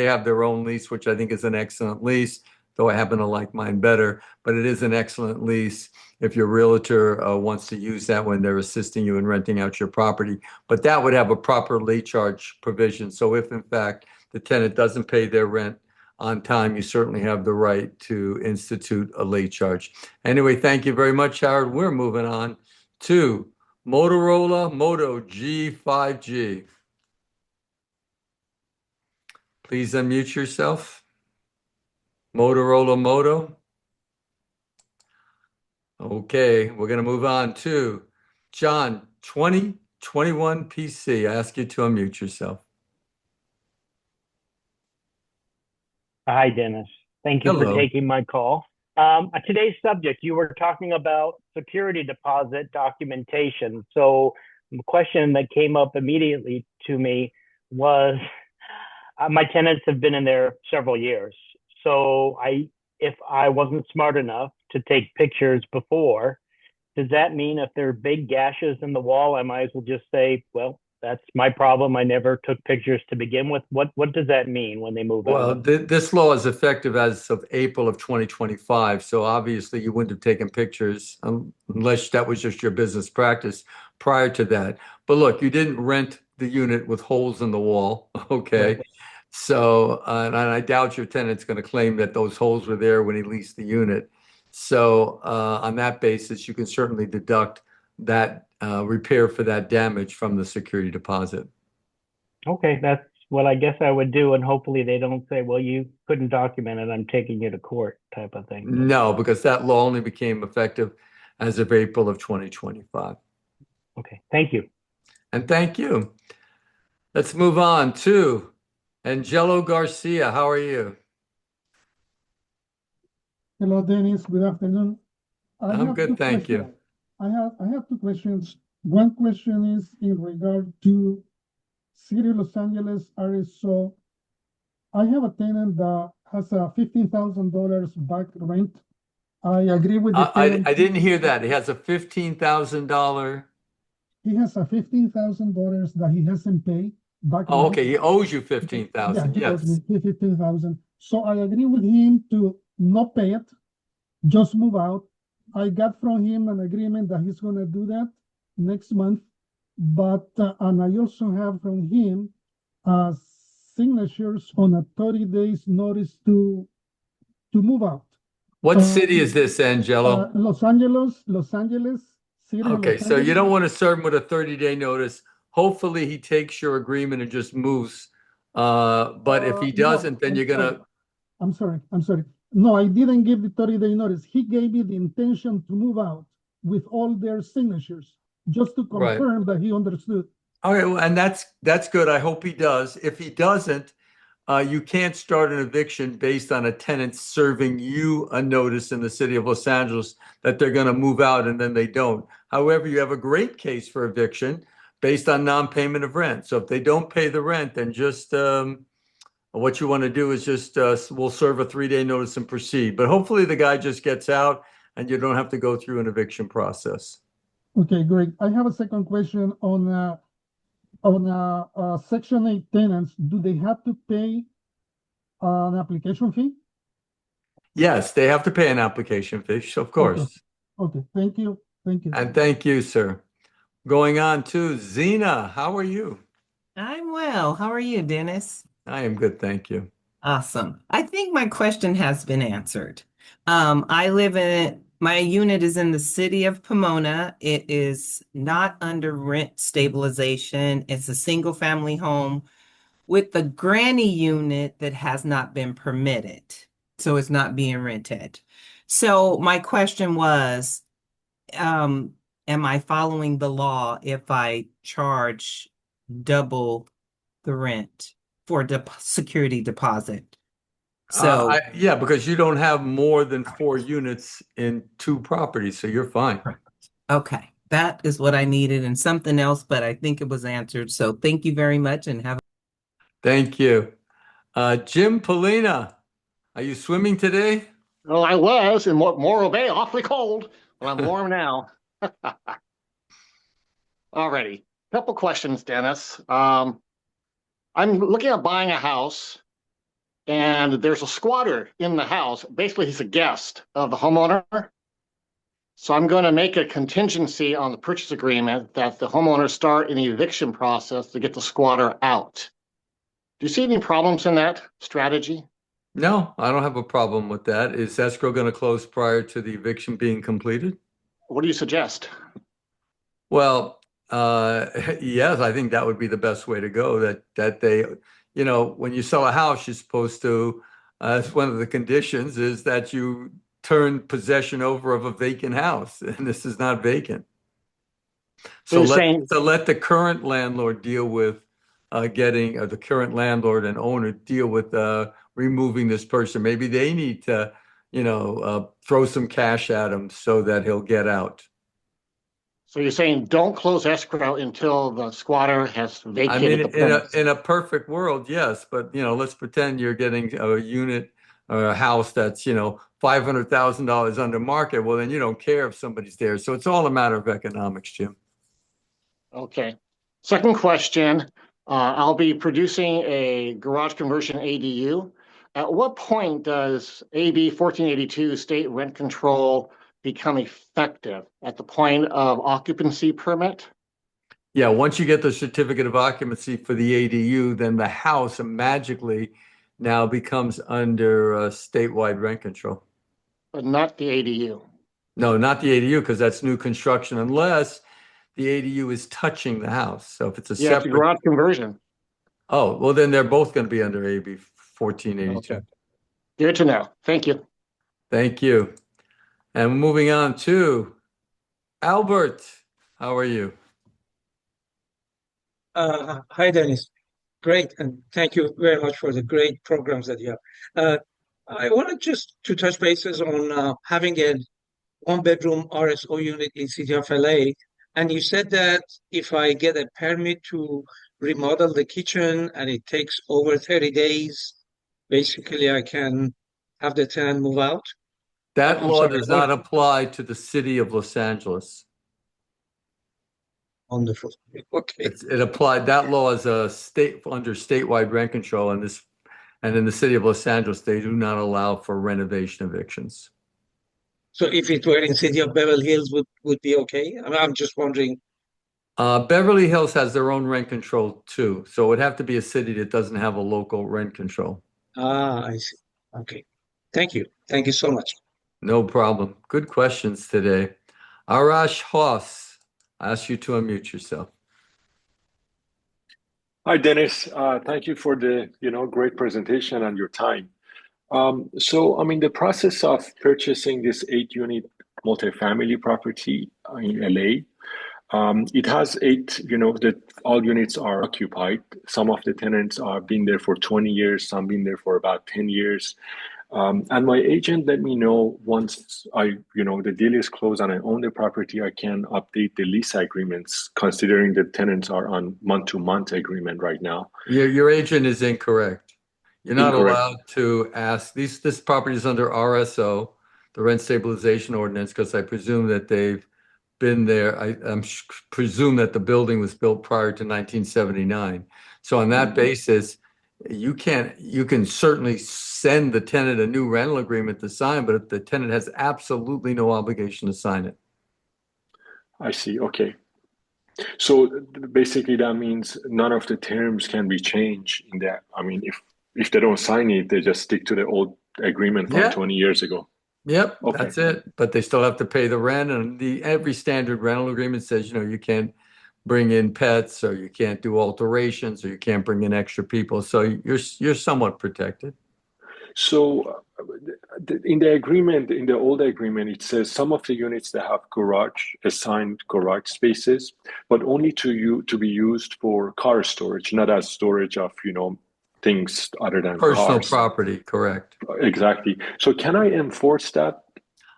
have their own lease, which I think is an excellent lease, though I happen to like mine better, but it is an excellent lease if your realtor wants to use that when they're assisting you in renting out your property. But that would have a proper late charge provision. So if, in fact, the tenant doesn't pay their rent on time, you certainly have the right to institute a late charge. Anyway, thank you very much, Howard. We're moving on to Motorola Moto G5G. Please unmute yourself. Motorola Moto. Okay, we're going to move on to John 2021 PC. I ask you to unmute yourself. Hi, Dennis. Thank you for taking my call. Today's subject, you were talking about security deposit documentation. So the question that came up immediately to me was, my tenants have been in there several years. So if I wasn't smart enough to take pictures before, does that mean if there are big gashes in the wall, I might as well just say, well, that's my problem. I never took pictures to begin with. What does that mean when they move out? Well, this law is effective as of April of 2025. So obviously you wouldn't have taken pictures unless that was just your business practice prior to that. But look, you didn't rent the unit with holes in the wall. Okay. Right. So, and I doubt your tenant's going to claim that those holes were there when he leased the unit. So on that basis, you can certainly deduct that repair for that damage from the security deposit. Okay, that's what I guess I would do, and hopefully they don't say, well, you couldn't document it, I'm taking you to court type of thing. No, because that law only became effective as of April of 2025. Okay, thank you. And thank you. Let's move on to Angelo Garcia. How are you? Hello, Dennis. Good afternoon. I'm good, thank you. I have two questions. One question is in regard to City of Los Angeles RSO. I have a tenant that has a $15,000 back rent. I agree with the tenant. I didn't hear that. He has a $15,000. He has a $15,000 that he hasn't paid back Oh, rent. okay. He owes you 15,000. Yeah, he owes Yes. me 15,000. So I agree with him to not pay it, just move out. I got from him an agreement that he's going to do that next month. But, and I also have from him signatures on a 30 days notice to move out. What city is this, Angelo? Los Angeles, city of Okay, Los so you Angeles. don't want to serve him with a 30-day notice. Hopefully he takes your agreement and just moves. But if he doesn't, then you're going to. I'm sorry. No, I didn't give the 30-day notice. He gave me the intention to move out with all their signatures, just to confirm that he understood. Okay, well, and that's good. I hope he does. If he doesn't, you can't start an eviction based on a tenant serving you a notice in the city of Los Angeles that they're going to move out and then they don't. However, you have a great case for eviction based on non-payment of rent. So if they don't pay the rent, then just what you want to do is just we'll serve a 3-day notice and proceed. But hopefully the guy just gets out and you don't have to go through an eviction process. Okay, great. I have a second question on Section 8 tenants. Do they have to pay an application fee? Yes, they have to pay an application fee, of course. Okay, thank you. And thank you, sir. Going on to Zena. How are you? I'm well. How are you, Dennis? I am good, thank you. Awesome. I think my question has been answered. My unit is in the city of Pomona. It is not under rent stabilization. It's a single family home with the granny unit that has not been permitted. So it's not being rented. So my question was, am I following the law if I charge double the rent for security deposit? So yeah, because you don't have more than 4 units in 2 properties, so you're fine. Okay, that is what I needed and something else, but I think it was answered. So thank you very much and have. Thank you. Jim Polina, are you swimming today? Well, I was in Morro Bay, awfully cold, but I'm warm now. Alrighty, couple questions, Dennis. I'm looking at buying a house, and there's a squatter in the house. Basically, he's a guest of the homeowner. So I'm going to make a contingency on the purchase agreement that the homeowner start an eviction process to get the squatter out. Do you see any problems in that strategy? No, I don't have a problem with that. Is escrow going to close prior to the eviction being completed? What do you suggest? Well, yes, I think that would be the best way to go. That they, when you sell a house, you're supposed to, one of the conditions is that you turn possession over of a vacant house, and this is not vacant. So let the current landlord deal with the current landlord and owner deal with removing this person. Maybe they need to, throw some cash at him so that he'll get out. So you're saying don't close escrow until the squatter has vacated the premise. In a perfect world, yes, but let's pretend you're getting a unit or a house that's $500,000 under market. Well, then you don't care if somebody's there. So it's all a matter of economics, Jim. Okay. Second question. I'll be producing a garage conversion ADU. At what point does AB 1482 state rent control become effective? At the point of occupancy permit? Yeah, once you get the certificate of occupancy for the ADU, then the house magically now becomes under statewide rent control. But not the ADU. No, not the ADU, because that's new construction, unless the ADU is touching the house. So if it's a separate garage conversion. Oh, well, then they're both going to be under AB 1482. Okay. Good to know. Thank you. Thank you. And moving on to Albert. How are you? Hi, Dennis. Great, and thank you very much for the great programs that you have. I wanted just to touch bases on having a one-bedroom RSO unit in City of LA, and you said that if I get a permit to remodel the kitchen and it takes over 30 days, basically I can have the tenant move out. That I'm law sorry, does what? not apply to the city of Los Angeles. Wonderful. Okay. It applied, that law is a state under statewide rent control, and in the city of Los Angeles, they do not allow for renovation evictions. So if it were in City of Beverly Hills, would be okay? I'm just wondering. Beverly Hills has their own rent control too, so it would have to be a city that doesn't have a local rent control. I see. Okay. Thank you. Thank you so much. No problem. Good questions today. Arash Hoss, I ask you to unmute yourself. Hi, Dennis. Thank you for the great presentation and your time. So I'm in the process of purchasing this 8-unit multifamily property in LA. It has 8, that all units are occupied. Some of the tenants are been there for 20 years, some been there for about 10 years. And my agent let me know once the deal is closed and I own the property, I can update the lease agreements, considering the tenants are on month-to-month agreement right now. Your agent is incorrect. You're not Incorrect. allowed to ask. This property is under RSO, the Rent Stabilization Ordinance, because I presume that they've been there. I presume that the building was built prior to 1979. So on that basis, you can certainly send the tenant a new rental agreement to sign, but the tenant has absolutely no obligation to sign it. I see. Okay. So basically that means none of the terms can be changed in that. I mean, if they don't sign it, they just stick to the old agreement from 20 years ago. Yep, Okay. that's it. But they still have to pay the rent, and every standard rental agreement says, you can't bring in pets, or you can't do alterations, or you can't bring in extra people. So you're somewhat protected. So in the agreement, in the old agreement, it says some of the units that have assigned garage spaces, but only to be used for car storage, not as storage of, things other than Personal cars. property, correct. Exactly. So can I enforce that?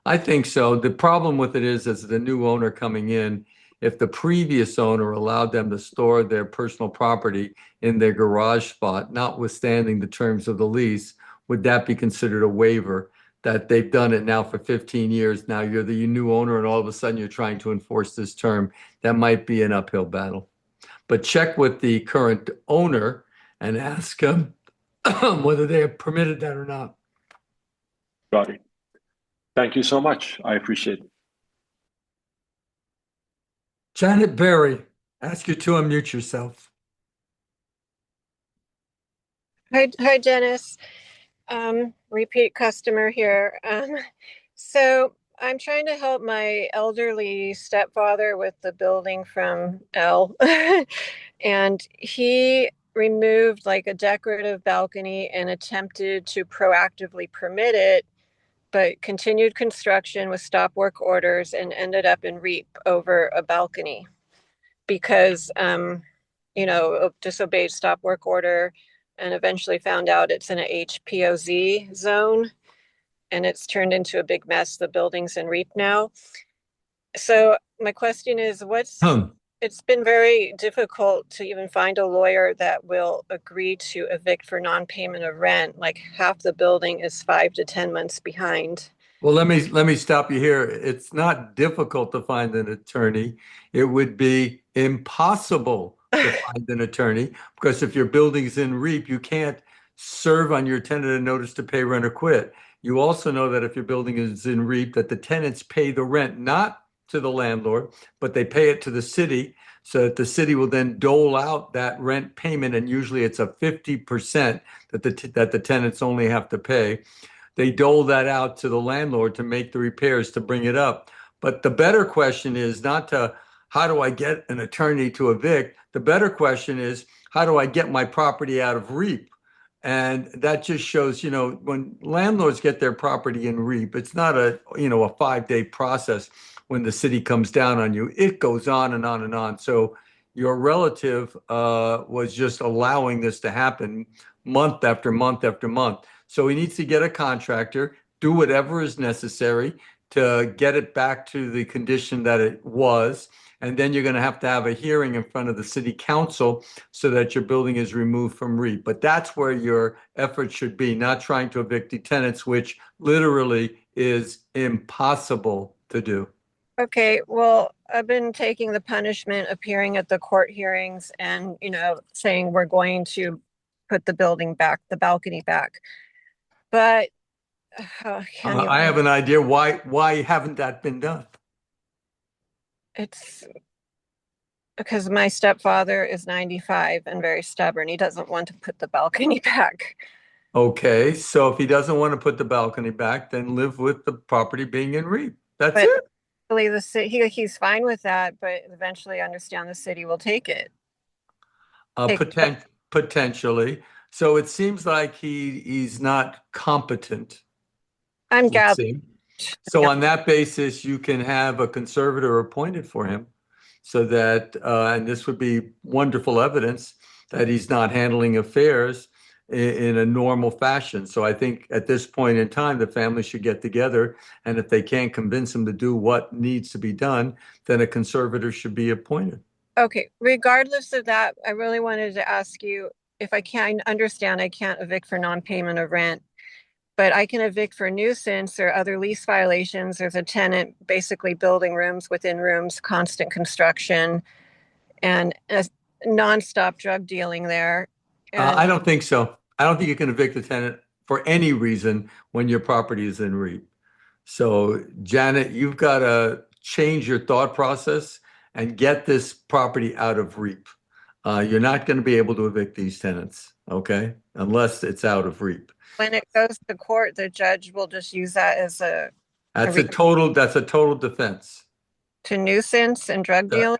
I think so. The problem with it is, as the new owner coming in, if the previous owner allowed them to store their personal property in their garage spot, notwithstanding the terms of the lease, would that be considered a waiver? That they've done it now for 15 years. Now you're the new owner, and all of a sudden you're trying to enforce this term. That might be an uphill battle. But check with the current owner and ask them whether they have permitted that or not. Got it. Thank you so much. I appreciate it. Janet Berry, ask you to unmute yourself. Hi, Dennis. Repeat customer here. So I'm trying to help my elderly stepfather with the building from L. And he removed like a decorative balcony and attempted to proactively permit it, but continued construction with stop work orders and ended up in REAP over a balcony because, disobeyed stop work order and eventually found out it's in a HPOZ zone and it's turned into a big mess. The building's in REAP now. So my question is, it's been very difficult to even find a lawyer that will agree to evict for non-payment of rent. Like half the building is 5 to 10 months behind. Well, let me stop you here. It's not difficult to find an attorney. It would be impossible to find an attorney, because if your building's in REAP, you can't serve on your tenant a notice to pay rent or quit. You also know that if your building is in REAP, that the tenants pay the rent not to the landlord, but they pay it to the city, so that the city will then dole out that rent payment, and usually it's a 50% that the tenants only have to pay. They dole that out to the landlord to make the repairs to bring it up. But the better question is not to how do I get an attorney to evict? The better question is, how do I get my property out of REAP? And that just shows, when landlords get their property in REAP, it's not a 5-day process when the city comes down on you. It goes on and on and on. So your relative was just allowing this to happen month after month after month. So he needs to get a contractor, do whatever is necessary to get it back to the condition that it was. And then you're going to have a hearing in front of the city council so that your building is removed from REAP. But that's where your effort should be, not trying to evict the tenants, which literally is impossible to do. Okay, well, I've been taking the punishment, appearing at the court hearings and, saying we're going to put the building back, the balcony back. But I have an idea. Why haven't that been done? It's because my stepfather is 95 and very stubborn. He doesn't want to put the balcony back. Okay, so if he doesn't want to put the balcony back, then live with the property being in REAP. That's it. He's fine with that, but eventually I understand the city will take it. Potentially. So it seems like he's not competent. I'm gathering. So on that basis, you can have a conservator appointed for him so that, and this would be wonderful evidence that he's not handling affairs in a normal fashion. So I think at this point in time, the family should get together. And if they can't convince him to do what needs to be done, then a conservator should be appointed. Okay. Regardless of that, I really wanted to ask you if I can't understand, I can't evict for non-payment of rent, but I can evict for nuisance or other lease violations. There's a tenant basically building rooms within rooms, constant construction, and a nonstop drug dealing there. I don't think so. I don't think you can evict a tenant for any reason when your property is in REAP. So, Janet, you've got to change your thought process and get this property out of REAP. You're not going to be able to evict these tenants, okay, unless it's out of REAP. When it goes to court, the judge will just use that as that's a total defense to nuisance and drug dealing.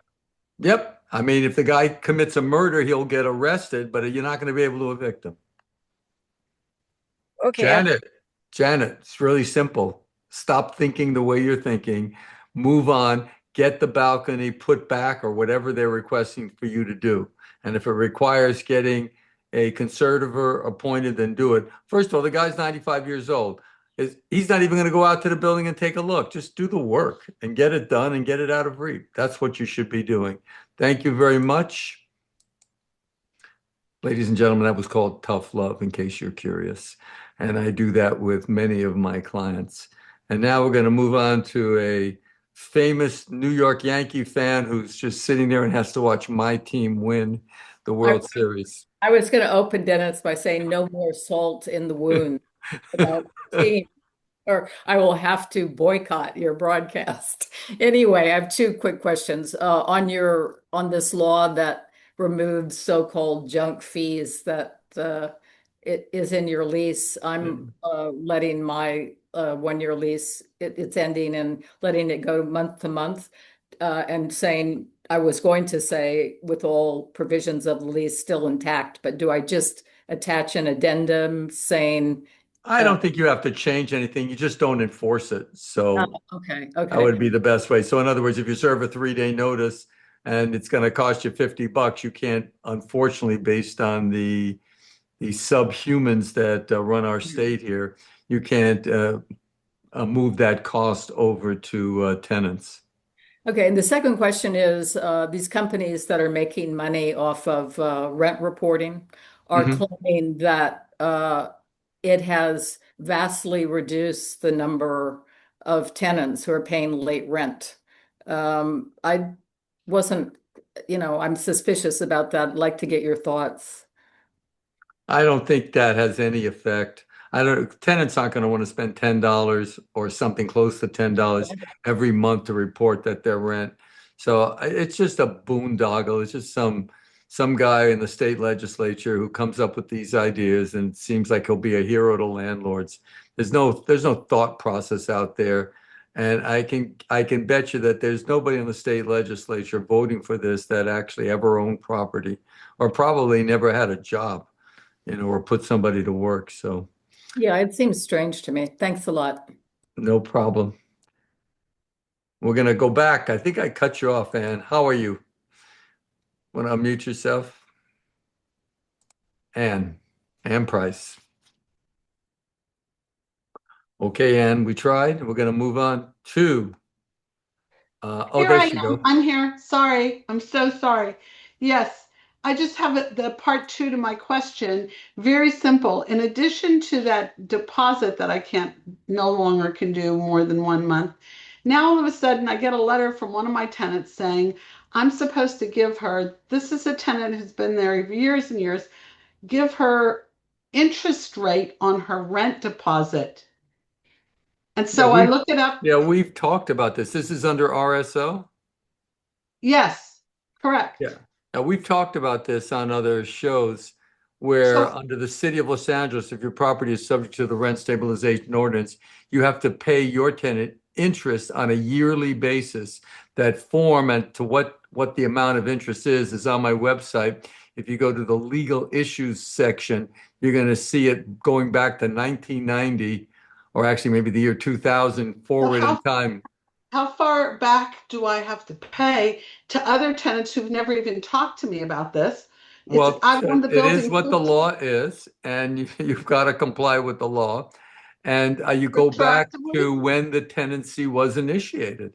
Yep. I mean, if the guy commits a murder, he'll get arrested, but you're not going to be able to evict him. Okay. Janet, it's really simple. Stop thinking the way you're thinking. Move on. Get the balcony put back or whatever they're requesting for you to do. And if it requires getting a conservator appointed, then do it. First of all, the guy's 95 years old. He's not even going to go out to the building and take a look. Just do the work and get it done and get it out of REAP. That's what you should be doing. Thank you very much. Ladies and gentlemen, that was called Tough Love, in case you're curious. And I do that with many of my clients. And now we're going to move on to a famous New York Yankee fan who's just sitting there and has to watch my team win the World Series. I was going to open, Dennis, by saying no more salt in the wound about the team, or I will have to boycott your broadcast. Anyway, I have two quick questions. On this law that removes so-called junk fees that it is in your lease. I'm letting my 1-year lease, it's ending and letting it go month to month, and saying I was going to say with all provisions of the lease still intact, but do I just attach an addendum saying? I don't think you have to change anything. You just don't enforce it. So okay. That would be the best way. So in other words, if you serve a 3-day notice and it's going to cost you $50, you can't, unfortunately, based on the subhumans that run our state here, you can't move that cost over to tenants. Okay, and the second question is, these companies that are making money off of rent reporting are claiming that it has vastly reduced the number of tenants who are paying late rent. I wasn't, I'm suspicious about that. I'd like to get your thoughts. I don't think that has any effect. Tenants aren't going to want to spend $10 or something close to $10 every month to report that their rent. So it's just a boondoggle. It's just some guy in the state legislature who comes up with these ideas and it seems like he'll be a hero to landlords. There's no thought process out there. And I can bet you that there's nobody in the state legislature voting for this that actually ever owned property or probably never had a job, or put somebody to work. So Yeah, it seems strange to me. Thanks a lot. no problem. We're going to go back. I think I cut you off, Ann. How are you? Want to unmute yourself? Ann Price. Okay, Ann, we tried. We're going to move on to, Here there I she am. goes. I'm here. Sorry. I'm so sorry. Yes, I just have the part two to my question. Very simple. In addition to that deposit that I can't no longer can do more than 1 month, now all of a sudden I get a letter from one of my tenants saying I'm supposed to give her, this is a tenant who's been there years and years, give her interest rate on her rent deposit. And so I looked it up. Yeah, we've talked about this. This is under RSO? Yes, correct. Yeah. Now, we've talked about this on other shows where under the city of Los Angeles, if your property is subject to the rent stabilization ordinance, you have to pay your tenant interest on a yearly basis. That form and to what the amount of interest is on my website. If you go to the legal issues section, you're going to see it going back to 1990, or actually maybe the year 2000 forward in time. How far back do I have to pay to other tenants who've never even talked to me about this? Well, I've owned the it is building what the law is, and you've got to comply with the law. And you go back to when the tenancy was initiated.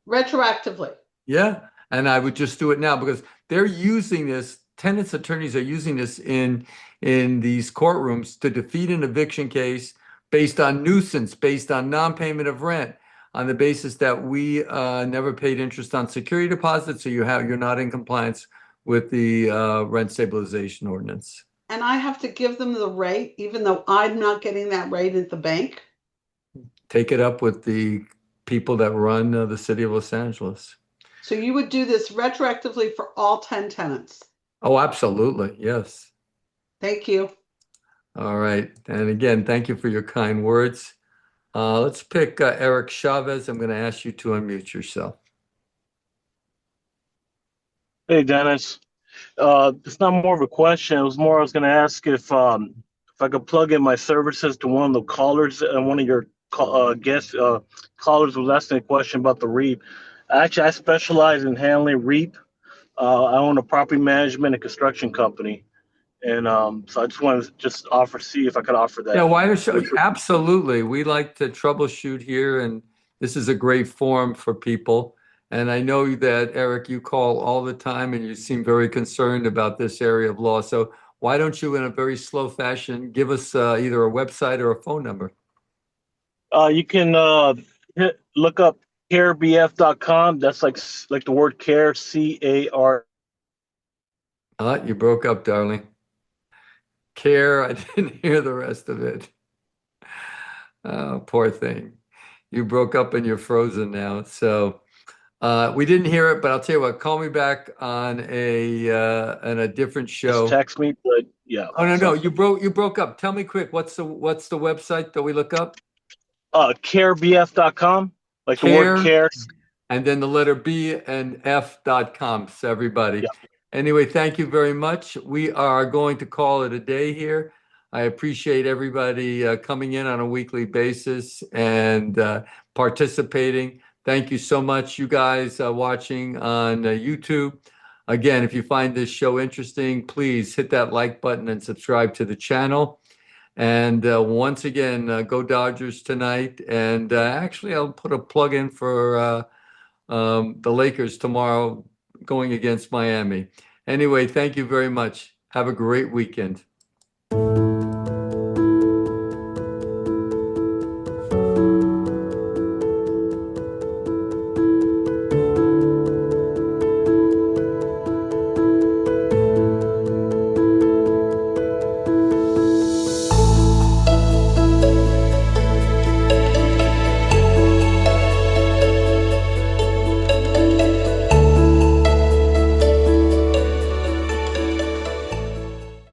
Retroactively. Yeah, and I would just do it now because they're using this, tenants' attorneys are using this in these courtrooms to defeat an eviction case based on nuisance, based on non-payment of rent, on the basis that we never paid interest on security deposits, so you're not in compliance with the rent stabilization ordinance. And I have to give them the rate, even though I'm not getting that rate at the bank? Take it up with the people that run the city of Los Angeles. So you would do this retroactively for all 10 tenants? Oh, absolutely. Yes. Thank you. All right. And again, thank you for your kind words. Let's pick Eric Chavez. I'm going to ask you to unmute yourself. Hey, Dennis. It's not more of a question. It was more I was going to ask if I could plug in my services to one of the callers, and one of your guest callers was asking a question about the REAP. Actually, I specialize in handling REAP. I own a property management and construction company. And so I just wanted to see if I could offer that. Yeah, why don't you? Absolutely. We like to troubleshoot here, and this is a great forum for people. And I know that, Eric, you call all the time and you seem very concerned about this area of law. So why don't you, in a very slow fashion, give us either a website or a phone number? You can look up carebf.com. That's like the word care, CAR. You broke up, darling. Care, I didn't hear the rest of it. Poor thing. You broke up and you're frozen now. So we didn't hear it, but I'll tell you what, call me back on a different show. Just text me, but yeah. Oh no, you broke up. Tell me quick, what's the website that we look up? Carebf.com, like the word care. And then the letter B and F.com. So everybody. Yeah. Anyway, thank you very much. We are going to call it a day here. I appreciate everybody coming in on a weekly basis and participating. Thank you so much, you guys watching on YouTube. Again, if you find this show interesting, please hit that like button and subscribe to the channel. And once again, go Dodgers tonight. And actually, I'll put a plug in for the Lakers tomorrow going against Miami. Anyway, thank you very much. Have a great weekend.